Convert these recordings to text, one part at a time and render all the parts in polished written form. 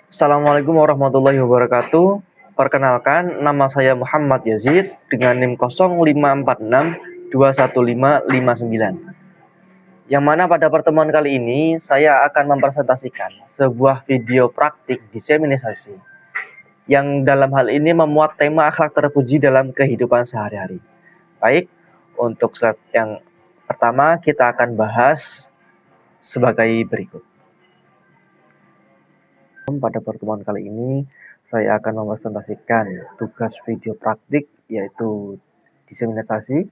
Assalamualaikum warahmatullahi wabarakatuh. Perkenalkan, nama saya Muhammad Yazid dengan NIM 0546215559. Yang mana pada pertemuan kali ini saya akan mempresentasikan sebuah video praktik diseminisasi yang dalam hal ini memuat tema akhlak terpuji dalam kehidupan sehari-hari. Baik, untuk slide yang pertama kita akan bahas sebagai berikut. Pada pertemuan kali ini saya akan mempresentasikan tugas video praktik yaitu diseminisasi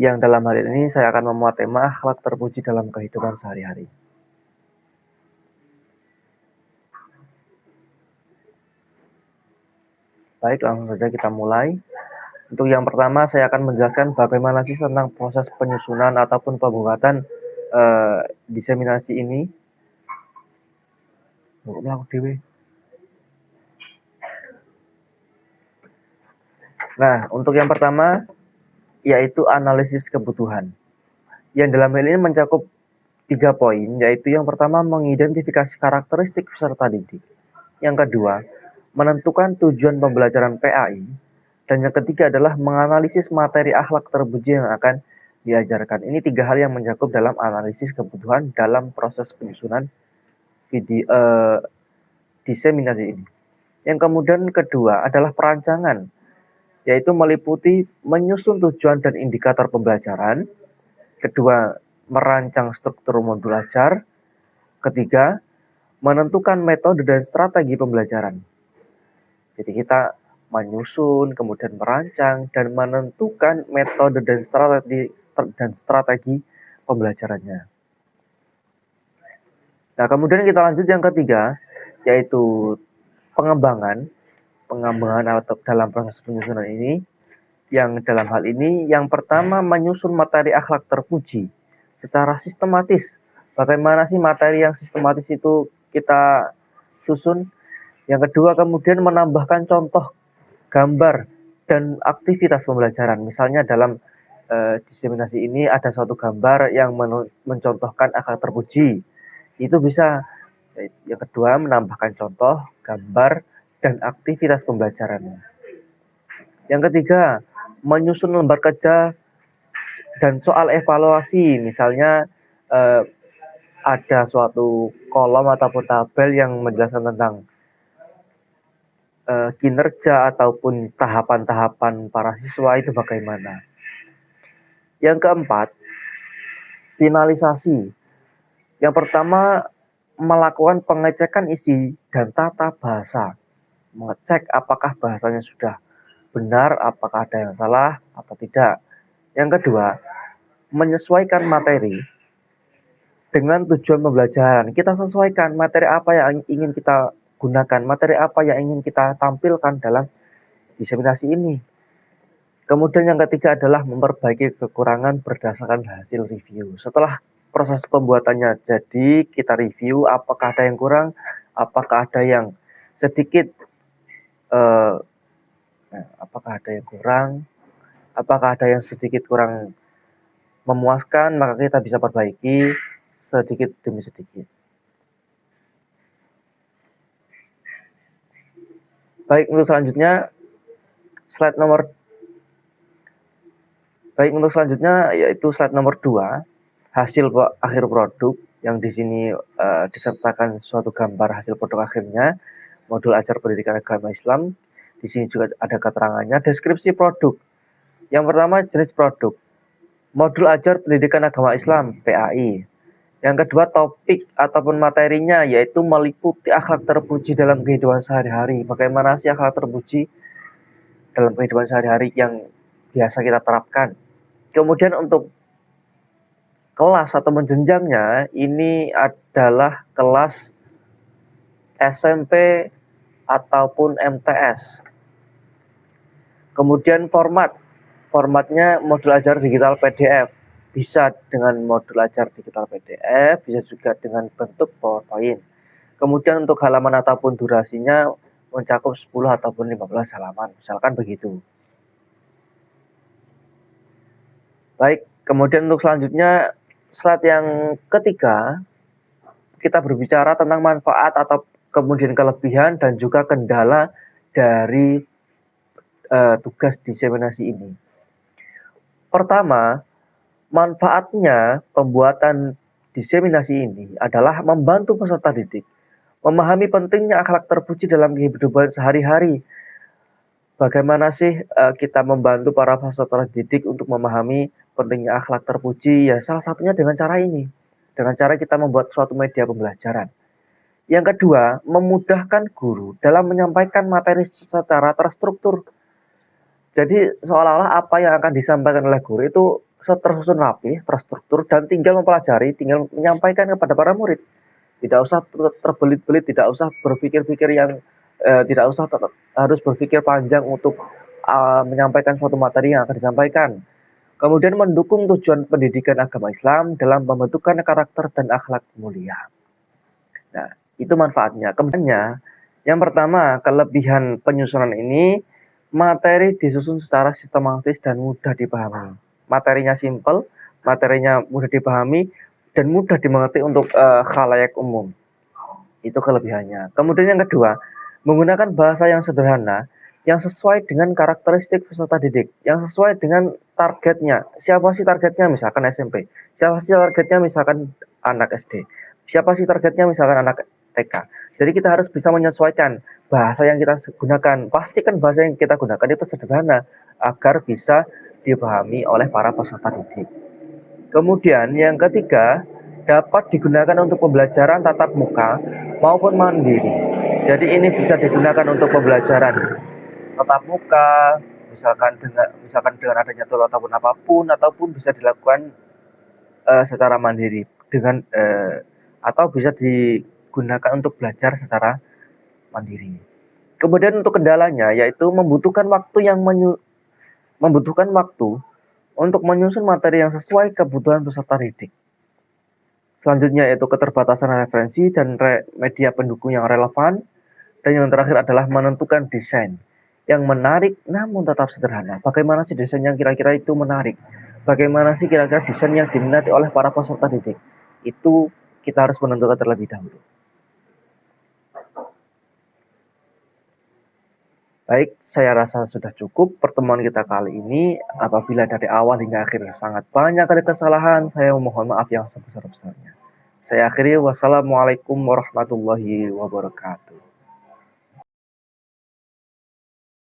yang dalam hal ini saya akan memuat tema akhlak terpuji dalam kehidupan sehari-hari. Baik, langsung saja kita mulai. Untuk yang pertama saya akan menjelaskan bagaimana sih tentang proses penyusunan ataupun pembuatan diseminasi ini. Nah, untuk yang pertama yaitu analisis kebutuhan. Yang dalam hal ini mencakup 3 poin, yaitu yang pertama mengidentifikasi karakteristik peserta didik. Yang kedua, menentukan tujuan pembelajaran PAI. Dan yang ketiga adalah menganalisis materi akhlak terpuji yang akan diajarkan. Ini 3 hal yang mencakup dalam analisis kebutuhan dalam proses penyusunan video diseminasi ini. Yang kemudian kedua adalah perancangan, yaitu meliputi menyusun tujuan dan indikator pembelajaran. Kedua, merancang struktur modul ajar. Ketiga, menentukan metode dan strategi pembelajaran. Jadi kita menyusun, kemudian merancang, dan menentukan metode dan strategi pembelajarannya. Nah, kemudian kita lanjut yang ketiga, yaitu pengembangan dalam proses penyusunan ini. Yang dalam hal ini, yang pertama menyusun materi akhlak terpuji secara sistematis. Bagaimana sih materi yang sistematis itu kita susun? Yang kedua, kemudian menambahkan contoh gambar dan aktivitas pembelajaran. Misalnya dalam diseminasi ini ada suatu gambar yang mencontohkan akhlak terpuji. Itu bisa. Yang kedua, menambahkan contoh gambar dan aktivitas pembelajarannya. Yang ketiga, menyusun lembar kerja dan soal evaluasi. Misalnya ada suatu kolom ataupun tabel yang menjelaskan tentang kinerja ataupun tahapan-tahapan para siswa itu bagaimana. Yang keempat, finalisasi. Yang pertama, melakukan pengecekan isi dan tata bahasa. Mengecek apakah bahasanya sudah benar, apakah ada yang salah atau tidak. Yang kedua, menyesuaikan materi dengan tujuan pembelajaran. Kita sesuaikan materi apa yang ingin kita gunakan, materi apa yang ingin kita tampilkan dalam diseminasi ini. Kemudian yang ketiga adalah memperbaiki kekurangan berdasarkan hasil review. Setelah proses pembuatannya jadi, kita review apakah ada yang kurang, apakah ada yang sedikit apakah ada yang sedikit kurang memuaskan, maka kita bisa perbaiki sedikit demi sedikit. Baik, untuk selanjutnya yaitu slide nomor 2, hasil akhir produk, yang di sini disertakan suatu gambar hasil produk akhirnya, modul ajar pendidikan agama Islam. Di sini juga ada keterangannya, deskripsi produk. Yang pertama, jenis produk, modul ajar pendidikan agama Islam PAI. Yang kedua, topik ataupun materinya, yaitu meliputi akhlak terpuji dalam kehidupan sehari-hari. Bagaimana sih akhlak terpuji dalam kehidupan sehari-hari yang biasa kita terapkan. Kemudian untuk kelas atau jenjangnya, ini adalah kelas SMP ataupun MTS. Kemudian formatnya modul ajar digital PDF. Bisa dengan modul ajar digital PDF, bisa juga dengan bentuk PowerPoint. Kemudian untuk halaman ataupun durasinya mencakup 10 ataupun 15 halaman, misalkan begitu. Baik, kemudian untuk selanjutnya, slide yang ketiga, kita berbicara tentang manfaat kemudian kelebihan dan juga kendala dari tugas diseminasi ini. Pertama, manfaatnya pembuatan diseminasi ini adalah membantu peserta didik memahami pentingnya akhlak terpuji dalam kehidupan sehari-hari. Bagaimana sih kita membantu para peserta didik untuk memahami pentingnya akhlak terpuji? Ya, salah satunya dengan cara ini, dengan cara kita membuat suatu media pembelajaran. Yang kedua, memudahkan guru dalam menyampaikan materi secara terstruktur. Jadi seolah-olah apa yang akan disampaikan oleh guru itu tersusun rapi, terstruktur, dan tinggal mempelajari, tinggal menyampaikan kepada para murid. Tidak usah terbelit-belit, tidak usah berpikir-pikir yang tidak usah harus berpikir panjang untuk menyampaikan suatu materi yang akan disampaikan. Kemudian mendukung tujuan pendidikan agama Islam dalam pembentukan karakter dan akhlak mulia. Nah, itu manfaatnya. Kemudian yang pertama, kelebihan penyusunan ini, materi disusun secara sistematis dan mudah dipahami. Materinya simple, materinya mudah dipahami, dan mudah dimengerti untuk khalayak umum. Itu kelebihannya. Kemudian yang kedua, menggunakan bahasa yang sederhana, yang sesuai dengan karakteristik peserta didik, yang sesuai dengan targetnya. Siapa sih targetnya? Misalkan SMP. Siapa sih targetnya? Misalkan anak SD. Siapa sih targetnya? Misalkan anak TK. Jadi kita harus bisa menyesuaikan bahasa yang kita gunakan. Pastikan bahasa yang kita gunakan itu sederhana agar bisa dipahami oleh para peserta didik. Kemudian yang ketiga, dapat digunakan untuk pembelajaran tatap muka maupun mandiri. Jadi ini bisa digunakan untuk pembelajaran tatap muka, misalkan dengan adanya tool ataupun bisa dilakukan secara mandiri dengan atau bisa digunakan untuk belajar secara mandiri. Kemudian untuk kendalanya yaitu membutuhkan waktu untuk menyusun materi yang sesuai kebutuhan peserta didik. Selanjutnya yaitu keterbatasan referensi dan media pendukung yang relevan. Dan yang terakhir adalah menentukan desain yang menarik namun tetap sederhana. Bagaimana sih desain yang kira-kira itu menarik? Bagaimana sih kira-kira desain yang diminati oleh para peserta didik? Itu kita harus menentukan terlebih dahulu. Baik, saya rasa sudah cukup pertemuan kita kali ini. Apabila dari awal hingga akhir sangat banyak ada kesalahan, saya mohon maaf yang sebesar-besarnya. Saya akhiri, wassalamualaikum warahmatullahi wabarakatuh.